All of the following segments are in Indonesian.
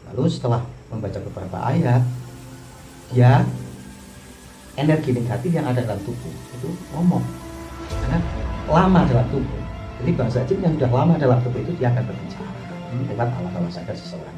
Lalu setelah membaca beberapa ayat, dia energi negatif yang ada dalam tubuh itu ngomong, karena lama dalam tubuh. Jadi bangsa jin yang sudah lama dalam tubuh itu dia akan berbicara lewat alat bawah sadar seseorang.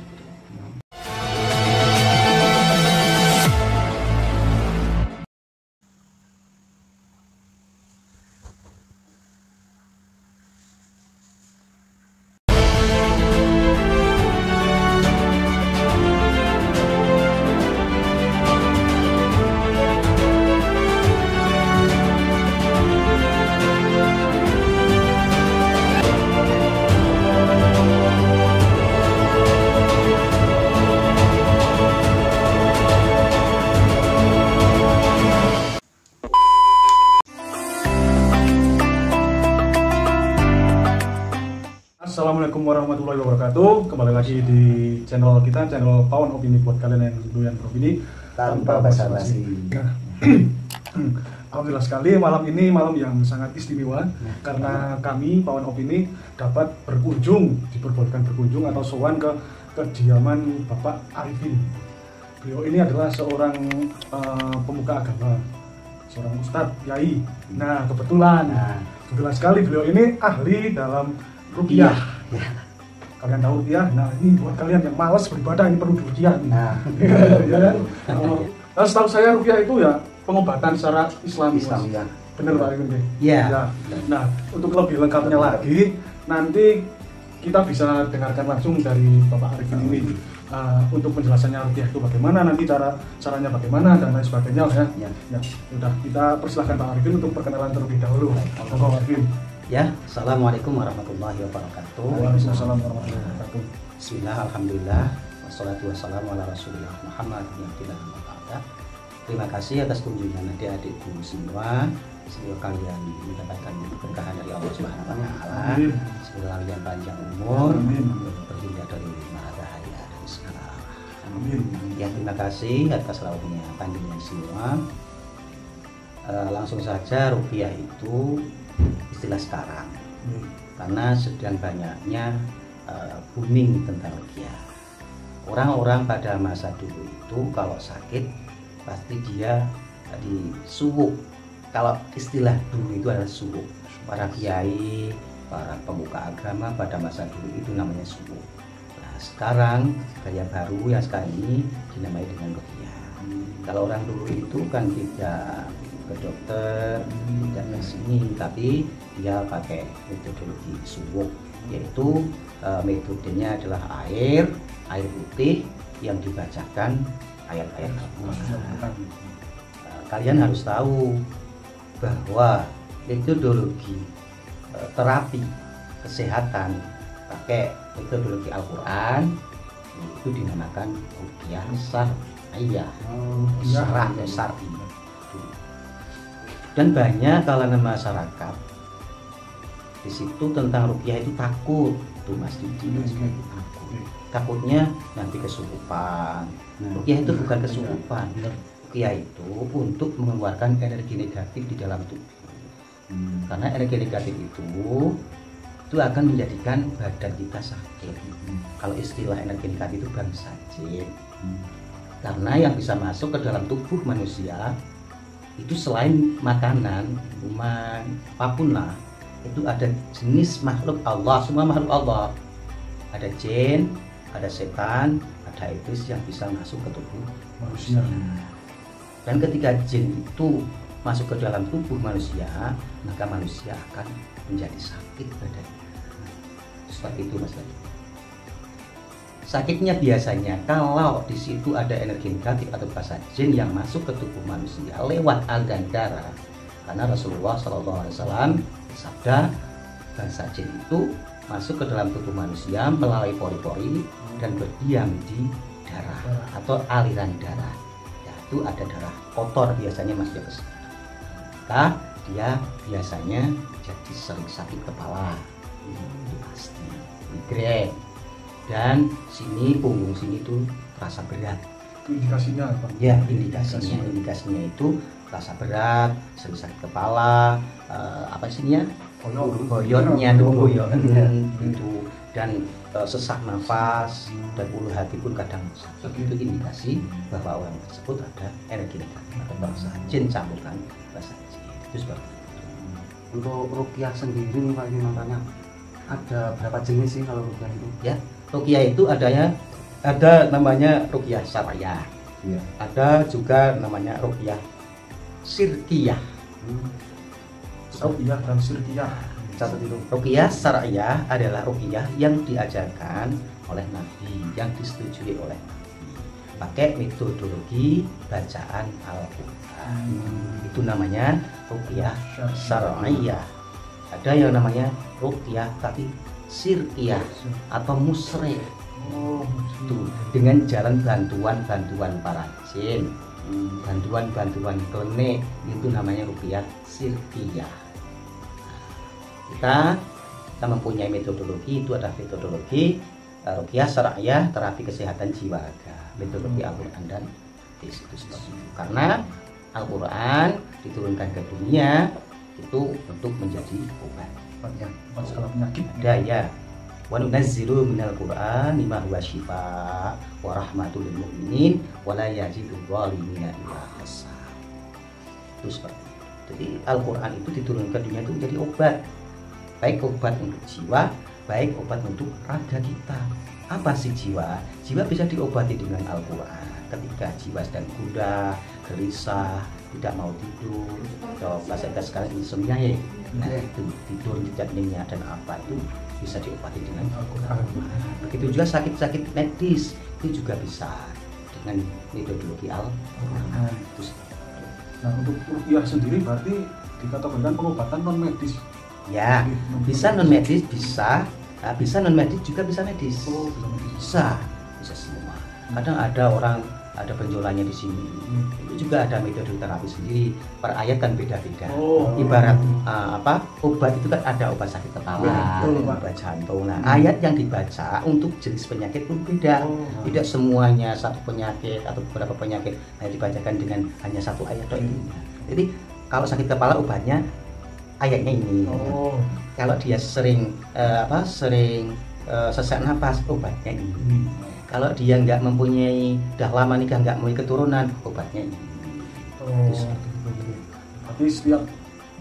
Assalamualaikum warahmatullahi wabarakatuh. Kembali lagi di channel kita, channel Pawon Opini, buat kalian yang doyan beropini Tanpa basa-basi. Alhamdulillah sekali malam ini malam yang sangat istimewa karena kami Pawon Opini dapat diperbolehkan berkunjung atau sowan ke kediaman Bapak Arifin. Beliau ini adalah seorang pemuka agama, seorang ustadz, yai. Nah, kebetulan sekali beliau ini ahli dalam ruqyah. Kalian tahu ruqyah? Nah, ini buat kalian yang malas beribadah ini perlu ruqyah. Nah, ya. Nah, setahu saya ruqyah itu ya pengobatan secara Islam. Ya. Bener Pak Arifin? Iya. Ya. Nah, untuk lebih lengkapnya lagi nanti kita bisa dengarkan langsung dari Bapak Arifin ini. Untuk penjelasannya ruqyah itu bagaimana, nanti caranya bagaimana dan lain sebagainya ya. Ya, sudah kita persilahkan Pak Arifin untuk perkenalan terlebih dahulu. Pak Arifin. Ya, assalamualaikum warahmatullahi wabarakatuh. Waalaikumsalam warahmatullahi wabarakatuh. Bismillah, alhamdulillah, wassalatu wassalamu ala rasulillah Muhammad bin Abdullah. Terima kasih atas kunjungan adik-adikku semua. Semoga kalian mendapatkan keberkahan dari Allah Subhanahu wa Ta'ala. Semoga kalian panjang umur, terhindar dari mara bahaya dan segala. Amin. Ya, terima kasih atas lautnya panjenengan semua. Langsung saja, ruqyah itu istilah sekarang karena sedang banyaknya booming tentang ruqyah. Orang-orang pada masa dulu itu kalau sakit pasti dia disuwuk. Kalau istilah dulu itu adalah suwuk. Para kiai, para pemuka agama pada masa dulu itu namanya suwuk. Nah, sekarang gaya baru yang sekarang ini dinamai dengan ruqyah. Kalau orang dulu itu kan tidak ke dokter, tidak ke sini, tapi dia pakai metodologi suwuk, yaitu metodenya adalah air putih yang dibacakan ayat-ayat Al-Quran. Kalian harus tahu bahwa metodologi terapi kesehatan pakai metodologi Al-Quran itu dinamakan ruqyah syar'iyyah, syar'i. Dan banyak kalangan masyarakat di situ tentang ruqyah itu takut tuh Mas Didi, takutnya nanti kesurupan. Ruqyah itu bukan kesurupan, ruqyah itu untuk mengeluarkan energi negatif di dalam tubuh. Karena energi negatif itu akan menjadikan badan kita sakit. Kalau istilah energi negatif itu bangsa jin. Karena yang bisa masuk ke dalam tubuh manusia itu selain makanan, minuman, apapun lah, itu ada jenis makhluk Allah, semua makhluk Allah. Ada jin, ada setan, ada iblis yang bisa masuk ke tubuh manusia. Dan ketika jin itu masuk ke dalam tubuh manusia, maka manusia akan menjadi sakit badannya. Seperti itu Mas. Sakitnya biasanya kalau di situ ada energi negatif atau bangsa jin yang masuk ke tubuh manusia lewat aliran darah. Karena Rasulullah SAW bersabda, bangsa jin itu masuk ke dalam tubuh manusia melalui pori-pori dan berdiam di darah atau aliran darah. Yaitu ada darah kotor biasanya masuk ke situ. Maka dia biasanya jadi sering sakit kepala, itu pasti, migrain. Dan sini punggung sini tuh terasa berat. Indikasinya apa? Ya, indikasinya itu terasa berat, sering sakit kepala, apa isinya? Boyotnya tuh boyot itu. dan sesak nafas dan ulu hati pun kadang sakit. Itu indikasi bahwa orang tersebut ada energi negatif atau bahasa jin campuran bahasa jin. Itu seperti itu. Untuk ruqyah sendiri nih Pak, ini makanya ada berapa jenis sih kalau ruqyah itu? Ya, ruqyah itu ada namanya ruqyah syariah. Iya. Ada juga namanya ruqyah syirkiyah. Ruqyah dan syirkiyah. Catat itu. Ruqyah syariah adalah ruqyah yang diajarkan oleh Nabi, yang disetujui oleh Nabi. Pakai metodologi bacaan Al-Quran. Itu namanya ruqyah syariah. Ada yang namanya ruqyah tapi syirkiyah atau musyrik. Itu dengan jalan bantuan para jin, bantuan klinik, itu namanya ruqyah syirkiyah. Kita mempunyai metodologi, itu adalah metodologi ruqyah syariah, terapi kesehatan jiwa, metodologi Al-Quran dan hadis itu seperti itu. Karena Al-Quran diturunkan ke dunia itu untuk menjadi obat segala penyakit. Ada ya. Wa nunazzilu minal Qur'ani ma huwa syifaa wa rahmatul lil mu'minin wa la yazidu dhalimina illa khasar. Itu seperti itu. Jadi Al-Qur'an itu diturunkan ke dunia itu menjadi obat. Baik obat untuk jiwa, baik obat untuk raga kita. Apa sih jiwa? Jiwa bisa diobati dengan Al-Qur'an. Ketika jiwa sedang gundah, gelisah, tidak mau tidur, atau bahasa kita sekarang insomnia ya. Nah, itu tidur tidak nyenyak dan apa itu bisa diobati dengan Al-Quran. Begitu juga sakit-sakit medis itu juga bisa dengan metodologi Al-Quran. Nah, untuk ruqyah sendiri berarti dikategorikan pengobatan non medis. Ya, bisa non medis, bisa non medis juga bisa medis. Bisa semua. Kadang ada orang ada benjolannya di sini, itu juga ada metode terapi sendiri. Per ayat kan beda-beda. Ibarat obat itu kan ada obat sakit kepala, obat jantung. Nah, ayat yang dibaca untuk jenis penyakit pun beda. Tidak semuanya satu penyakit atau beberapa penyakit hanya dibacakan dengan hanya satu ayat itu. Jadi kalau sakit kepala obatnya ayatnya ini. Kalau dia sering sesak nafas obatnya ini. Kalau dia nggak mempunyai, dah lama nikah nggak mempunyai keturunan, obatnya ini. Berarti setiap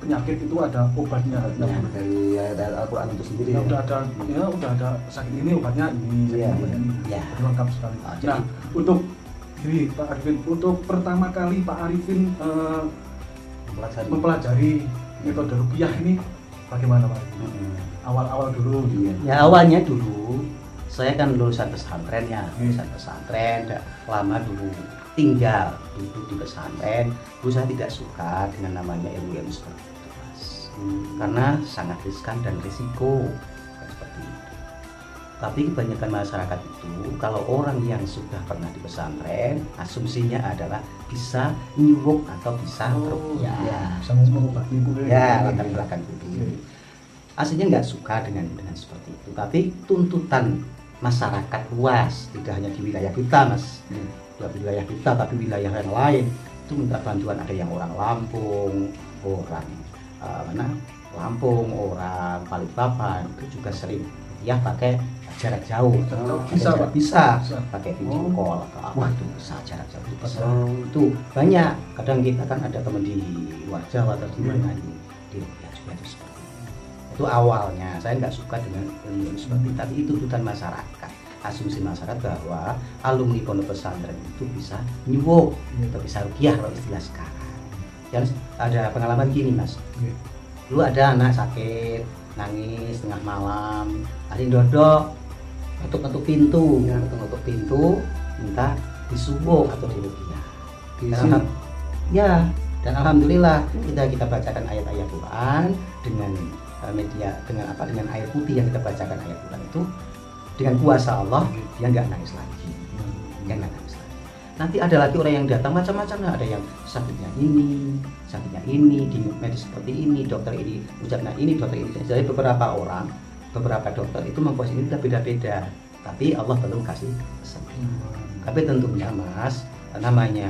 penyakit itu ada obatnya. Dari Al-Quran itu sendiri. Udah ada sakit ini obatnya ini. Ya. Lengkap sekali. Nah, untuk ini Pak Arifin, untuk pertama kali Pak Arifin mempelajari metode ruqyah ini bagaimana Pak Arifin? Awal-awal dulu. Ya awalnya dulu. Saya kan lulusan pesantren ya, lama dulu tinggal duduk di pesantren. Dulu saya tidak suka dengan namanya ilmu seperti itu, Mas. Karena sangat riskan dan risiko seperti itu. Tapi kebanyakan masyarakat itu, kalau orang yang sudah pernah di pesantren, asumsinya adalah bisa nyuwuk atau bisa ruqyah. Bisa mengobati itu. Ya, latar belakang itu. Aslinya nggak suka dengan seperti itu. Tapi tuntutan masyarakat luas, tidak hanya di wilayah kita, Mas. Tidak wilayah kita, tapi wilayah yang lain itu minta bantuan. Ada yang orang Lampung, orang Lampung, orang Balikpapan itu juga sering ya pakai jarak jauh. Bisa pakai video call atau apa itu bisa jarak jauh itu bisa. Itu banyak. Kadang kita kan ada teman di luar Jawa atau di mana di Ruqyah juga itu seperti itu awalnya. Saya nggak suka dengan ilmu seperti itu, tapi itu tuntutan masyarakat, asumsi masyarakat bahwa alumni pondok pesantren itu bisa nyuwuk atau bisa ruqyah kalau istilah sekarang. Dan ada pengalaman gini, Mas. Dulu ada anak sakit, nangis tengah malam, hari dodok, ketuk pintu, minta disuwuk atau diruqyah. Dan alhamdulillah kita bacakan ayat-ayat Quran dengan dengan air putih yang kita bacakan ayat Quran itu, dengan kuasa Allah dia nggak nangis lagi. Nanti ada lagi orang yang datang macam-macam, ada yang sakitnya ini, di medis seperti ini, dokter ini ucapnya ini, dokter ini. Jadi beberapa dokter itu memposisi ini beda-beda, tapi Allah belum kasih kesembuhan. Tapi tentunya, Mas, namanya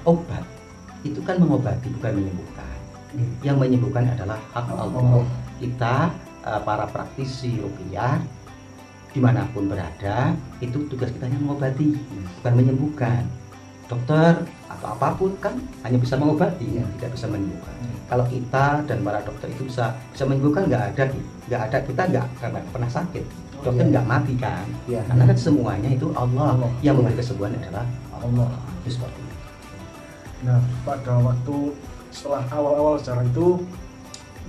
obat itu kan mengobati bukan menyembuhkan. Yang menyembuhkan adalah hak Allah. Kita para praktisi ruqyah dimanapun berada, itu tugas kita hanya mengobati, bukan menyembuhkan. Dokter atau apapun kan hanya bisa mengobati, tidak bisa menyembuhkan. Kalau kita dan para dokter itu bisa menyembuhkan, nggak ada kita nggak pernah sakit. Dokter nggak mati kan? Karena kan semuanya itu Allah yang memberi kesembuhan adalah Allah. Itu seperti itu. Nah, pada waktu setelah awal-awal sejarah itu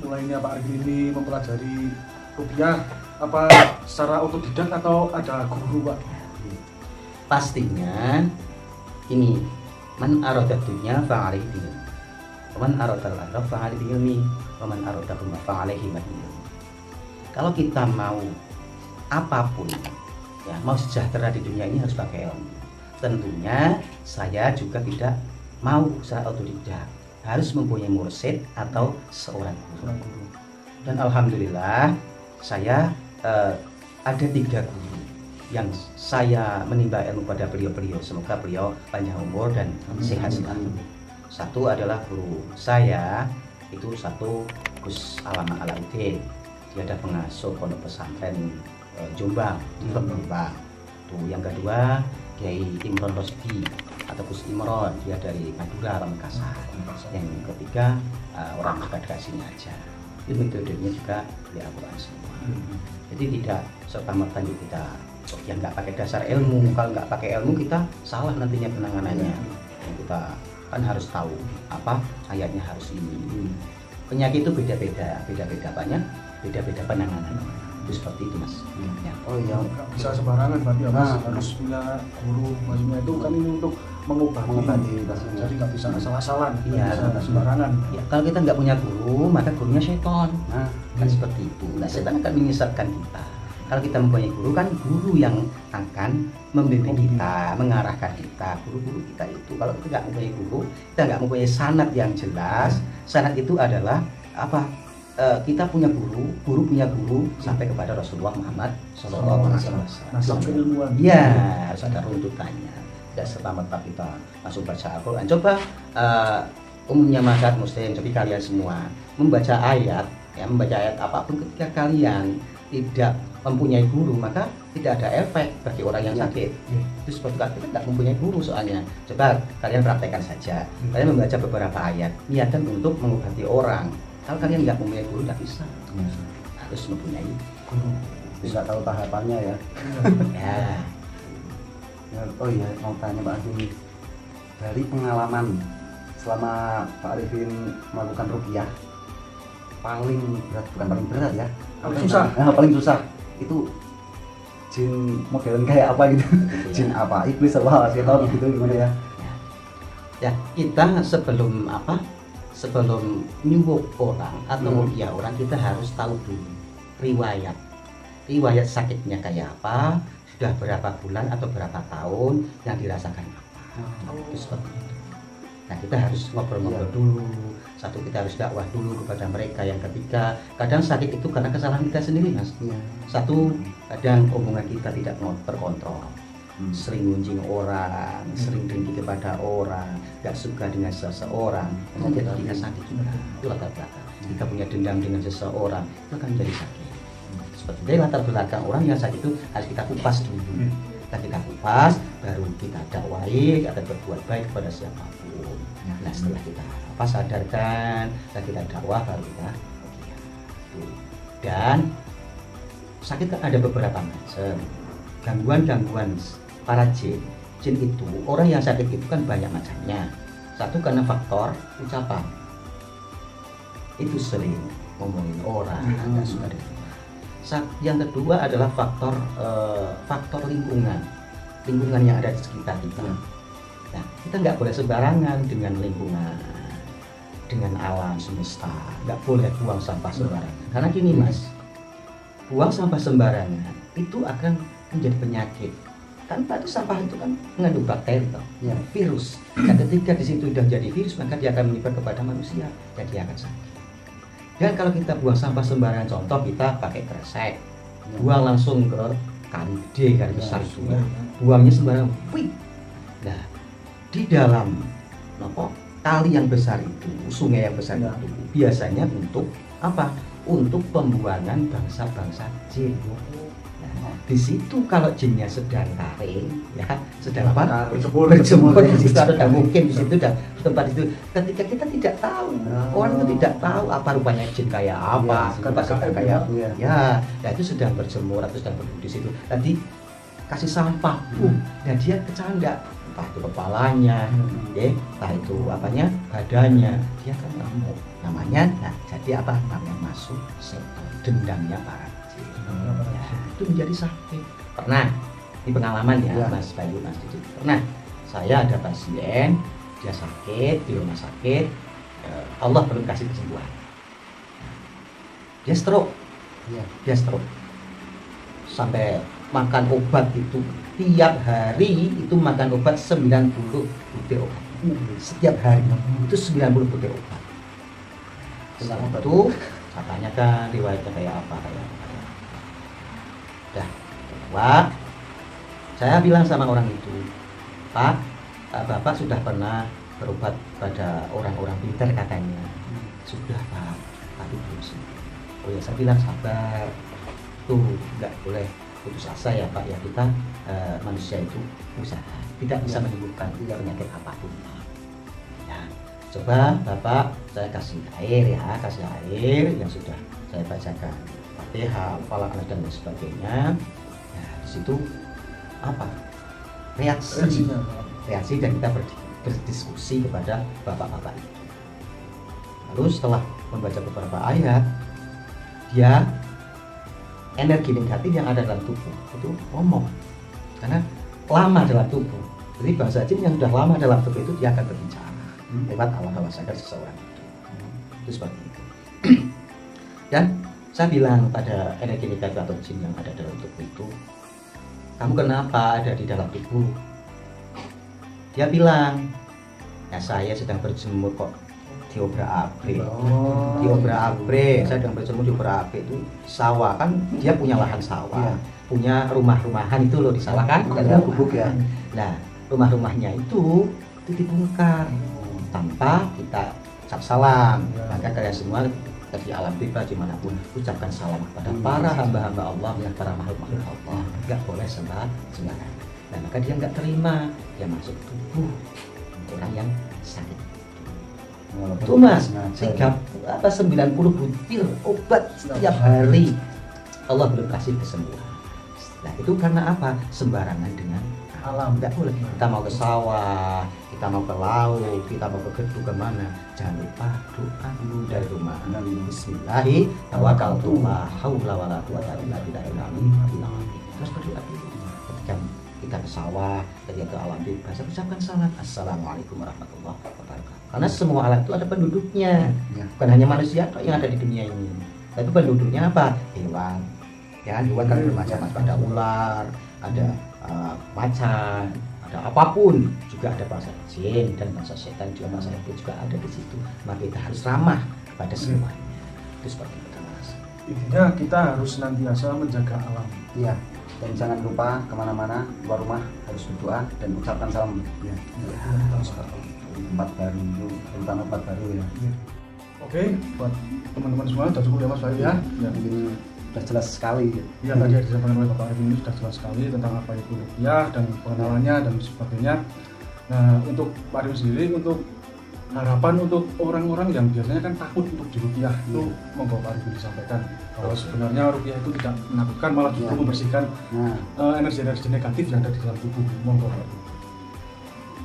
mulainya Pak Arifin ini mempelajari ruqyah, apa secara otodidak atau ada guru, Pak? Pastinya ini man arada dunya fa'alaihi bihi, man arada al-akhirah fa'alaihi bihi, wa man arada huma fa'alaihi bihi. Kalau kita mau apapun, ya mau sejahtera di dunia ini harus pakai ilmu. Tentunya saya juga tidak mau secara otodidak, harus mempunyai mursyid atau seorang guru. Dan alhamdulillah saya ada 3 guru yang saya menimba ilmu pada beliau-beliau. Semoga beliau panjang umur dan sehat selalu. Satu adalah guru saya, itu satu Gus Alama Alauddin. Dia ada pengasuh pondok pesantren Jombang di Jombang. Tuh, yang kedua Kiai Imron Rosdi atau Gus Imron, dia dari Madura, Makassar. Yang ketiga orang dekat sini aja. Itu metodenya juga dari Al-Quran semua. Jadi tidak serta-merta kita yang nggak pakai dasar ilmu. Kalau nggak pakai ilmu kita salah nantinya penanganannya. Kita kan harus tahu apa ayatnya harus ini. Penyakit itu beda-beda banyak, beda-beda penanganan. Itu seperti itu, Mas. Ya. Oh iya, nggak bisa sembarangan berarti ya, Mas. Harus punya guru. Maksudnya itu kan ini untuk mengobati. Jadi nggak bisa asal-asalan, bisa sembarangan. Ya, kalau kita nggak punya guru, maka gurunya setan. Kan seperti itu. Nah, setan akan menyesatkan kita. Kalau kita mempunyai guru, kan guru yang akan membimbing kita, mengarahkan kita. Guru-guru kita itu, kalau kita nggak mempunyai guru, kita nggak mempunyai sanad yang jelas. Sanad itu adalah apa? Kita punya guru punya guru sampai kepada Rasulullah Muhammad SAW. Nasab keilmuan. Iya, harus ada runtutannya. Tidak serta-merta kita langsung baca Al-Quran. Coba umumnya masyarakat Muslim, jadi kalian semua membaca ayat apapun, ketika kalian tidak mempunyai guru, maka tidak ada efek bagi orang yang sakit. Itu seperti kita tidak mempunyai guru soalnya. Coba kalian praktekkan saja. Kalian membaca beberapa ayat, niatan untuk mengobati orang. Kalau kalian nggak mempunyai guru, nggak bisa. Harus mempunyai guru. Bisa tahu tahapannya ya. Ya. Oh iya, mau tanya Pak Arifin, dari pengalaman selama Pak Arifin melakukan ruqyah, paling berat ya? Paling susah itu jin modelan kayak apa gitu? Jin apa? Iblis apa? Setan gitu gimana ya? Ya, kita sebelum nyuwuk orang atau ruqyah orang, kita harus tahu dulu riwayat sakitnya kayak apa, sudah berapa bulan atau berapa tahun yang dirasakan apa. Itu seperti itu. Nah, kita harus ngobrol-ngobrol dulu. Satu, kita harus dakwah dulu kepada mereka. Yang ketiga, kadang sakit itu karena kesalahan kita sendiri, Mas. Satu, kadang omongan kita tidak terkontrol. Sering gunjing orang, sering dengki kepada orang, gak suka dengan seseorang, jadi kita sakit juga. Itu latar belakang. Kita punya dendam dengan seseorang, itu akan jadi sakit. Seperti itu latar belakang orang yang sakit itu harus kita kupas dulu. Kita kupas, baru kita dakwai, kita berbuat baik kepada siapapun. Nah, setelah kita sadarkan, dan kita dakwah, baru kita dan sakit kan ada beberapa macam. Gangguan para jin itu, orang yang sakit itu kan banyak macamnya. Satu karena faktor ucapan, itu sering ngomongin orang, nggak suka dengan. Yang kedua adalah faktor lingkungan yang ada di sekitar kita. Nah, kita nggak boleh sembarangan dengan lingkungan, dengan alam semesta. Nggak boleh buang sampah sembarangan. Karena gini, Mas, buang sampah sembarangan itu akan menjadi penyakit. Tanpa itu sampah itu kan mengandung bakteri, virus. Dan ketika di situ sudah jadi virus, maka dia akan menyebar kepada manusia, dan dia akan sakit. Dan kalau kita buang sampah sembarangan, contoh kita pakai kresek, buang langsung ke kali besar itu, buangnya sembarangan. Nah, di dalam kali yang besar itu, sungai yang besar itu, biasanya untuk apa? untuk pembuangan bangsa-bangsa jin. Nah, di situ kalau jinnya sedang taring, ya sedang apa? Berjemur di situ ada mungkin di situ dan tempat itu. Ketika kita tidak tahu, orang itu tidak tahu apa rupanya jin kayak apa, apa sedang kayak ya, itu sedang berjemur atau sedang berduduk di situ. Tadi kasih sampah, dan dia kecanda, entah itu kepalanya, entah itu apanya badannya, dia kan ngamuk. Namanya, nah jadi apa namanya masuk setan, dendamnya para jin. Ya, itu menjadi sakit. Pernah ini pengalaman ya, Mas Bayu, Mas Didi. Pernah saya ada pasien, dia sakit di rumah sakit, Allah belum kasih kesembuhan. Dia stroke, dia stroke. Sampai makan obat itu tiap hari itu makan obat 90 butir obat. Setiap hari itu 90 butir obat. Setelah itu katanya kan riwayatnya kayak apa dah Pak, saya bilang sama orang itu, Pak, Bapak sudah pernah berobat pada orang-orang pintar katanya. Sudah Pak, tapi belum sembuh. Oh ya, saya bilang sabar, tuh nggak boleh putus asa ya Pak ya, kita manusia itu usaha tidak bisa menyembuhkan penyakit apapun. Ya, coba Bapak saya kasih air ya, kasih air yang sudah saya bacakan Fatihah, Falaq dan lain sebagainya. Nah, di situ apa? Reaksi dan kita berdiskusi kepada bapak-bapak itu. Lalu setelah membaca beberapa ayat, dia energi negatif yang ada dalam tubuh itu ngomong, karena lama dalam tubuh. Jadi bahasa jin yang sudah lama dalam tubuh itu dia akan berbicara lewat hawa sadar seseorang itu seperti itu. Dan saya bilang pada energi negatif atau jin yang ada dalam tubuh itu, kamu kenapa ada di dalam tubuh? Dia bilang, ya saya sedang berjemur kok diobrak-abrik. Diobrak-abrik, saya sedang berjemur diobrak-abrik itu sawah kan, dia punya lahan sawah, punya rumah-rumahan itu loh di sawah kan, gubuk ya. Nah, rumah-rumahnya itu dibongkar tanpa kita ucap salam. Maka kalian semua di alam bebas dimanapun ucapkan salam kepada para hamba-hamba Allah dan para makhluk-makhluk Allah. Nggak boleh sembarangan. Nah, maka dia nggak terima, dia masuk tubuh orang yang sakit. Itu Mas, 90 butir obat setiap hari, Allah belum kasih kesembuhan. Nah, itu karena apa? Sembarangan dengan alam. Nggak boleh. Kita mau ke sawah, kita mau ke laut, kita mau ke gedung kemana, jangan lupa doa dulu dari rumah. Bismillahi tawakkaltu la haula wala quwata illa billah. Terus berdoa dulu. Ketika kita ke sawah, ketika ke alam bebas, ucapkan salam, assalamualaikum warahmatullahi wabarakatuh. Karena semua alam itu ada penduduknya, bukan hanya manusia yang ada di dunia ini. Tapi penduduknya apa? Hewan. Ya, hewan kan bermacam-macam, ada ular, ada macan, ada apapun, juga ada bangsa jin dan bangsa setan juga, bangsa iblis juga ada di situ. Maka kita harus ramah kepada semuanya. Itu seperti itu Mas. Intinya kita harus senantiasa menjaga alam. Iya. Dan jangan lupa kemana-mana keluar rumah harus berdoa dan ucapkan salam. Ya. Tempat baru itu, terutama tempat baru ya. Oke, buat teman-teman semua sudah cukup ya Mas Bayu ya. Mungkin sudah jelas sekali. Ya, tadi yang disampaikan oleh Bapak Arifin ini sudah jelas sekali tentang apa itu ruqyah dan pengenalannya dan sebagainya. Nah, untuk Pak Arifin sendiri, untuk harapan untuk orang-orang yang biasanya kan takut untuk diruqyah itu, monggo Pak Arifin disampaikan bahwa sebenarnya ruqyah itu tidak menakutkan, malah justru membersihkan energi-energi negatif yang ada di dalam tubuh. Monggo Pak Arifin.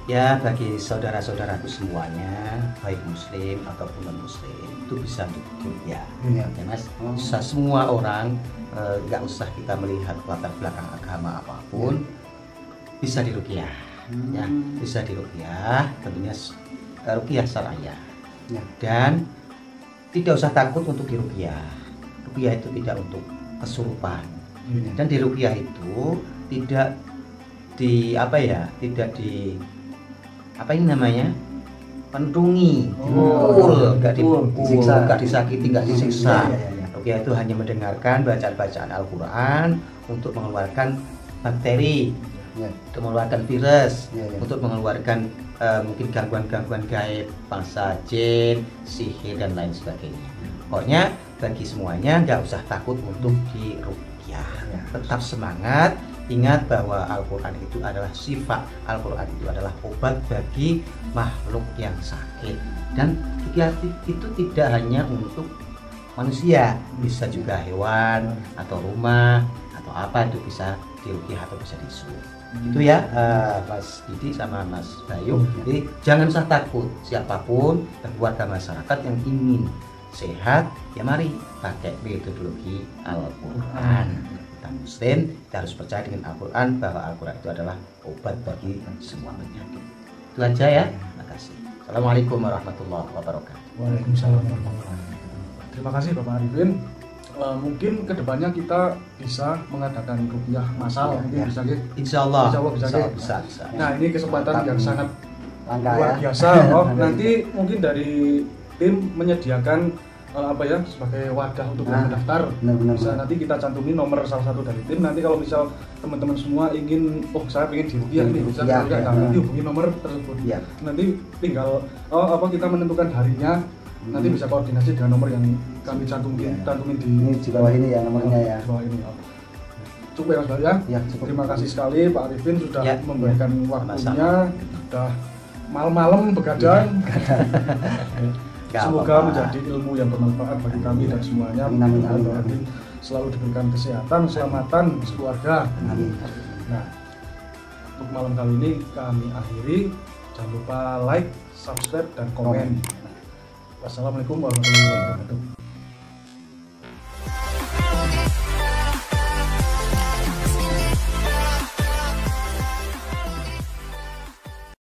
Ya, bagi saudara-saudaraku semuanya, baik muslim ataupun non muslim, itu bisa diruqyah. Ya Mas, bisa semua orang, nggak usah kita melihat latar belakang agama apapun, bisa diruqyah. Ya, bisa diruqyah, tentunya ruqyah syar'iyyah. Dan tidak usah takut untuk diruqyah. Ruqyah itu tidak untuk kesurupan. Dan di ruqyah itu tidak pentungi, dipukul, nggak disakiti, nggak disiksa. Ruqyah itu hanya mendengarkan bacaan-bacaan Al-Quran untuk mengeluarkan bakteri, untuk mengeluarkan virus, untuk mengeluarkan mungkin gangguan-gangguan gaib, bangsa jin, sihir dan lain sebagainya. Pokoknya bagi semuanya nggak usah takut untuk diruqyah. Tetap semangat. Ingat bahwa Al-Quran itu adalah sifat, Al-Quran itu adalah obat bagi makhluk yang sakit. Dan ruqyah itu tidak hanya untuk manusia, bisa juga hewan atau rumah atau apa itu bisa diruqyah atau bisa disuruh. Itu ya Mas Didi sama Mas Bayu. Jadi jangan usah takut, siapapun warga masyarakat yang ingin sehat, ya mari pakai metodologi Al-Quran. Kita Muslim, kita harus percaya dengan Al-Quran bahwa Al-Quran itu adalah obat bagi semua penyakit. Itu aja ya. Terima kasih. Assalamualaikum warahmatullahi wabarakatuh. Waalaikumsalam warahmatullahi wabarakatuh. Terima kasih Bapak Arifin. Mungkin kedepannya kita bisa mengadakan ruqyah massal, mungkin bisa gitu. Insya Allah bisa. Nah, ini kesempatan yang sangat Langka luar ya. biasa. Nanti mungkin dari tim menyediakan sebagai wadah untuk mendaftar. Benar. Bisa nanti kita cantumin nomor salah satu dari tim. Nanti kalau misal teman-teman semua ingin, saya pengen diruqyah nih, bisa nanti hubungi nomor tersebut. Ya. Nanti tinggal kita menentukan harinya. Nanti bisa koordinasi dengan nomor yang kami cantumin di bawah ini ya nomornya ya. Di bawah ini. Cukup ya Mas Bayu ya. Ya, cukup. Terima kasih sekali Pak Arifin sudah Ya. memberikan waktunya. Sudah malam-malam begadang. Semoga menjadi ilmu yang bermanfaat bagi kami dan semuanya. Amin. Selalu diberikan kesehatan, keselamatan keluarga. Amin. Nah, untuk malam kali ini kami akhiri. Jangan lupa like, subscribe, dan komen. Wassalamualaikum warahmatullahi wabarakatuh.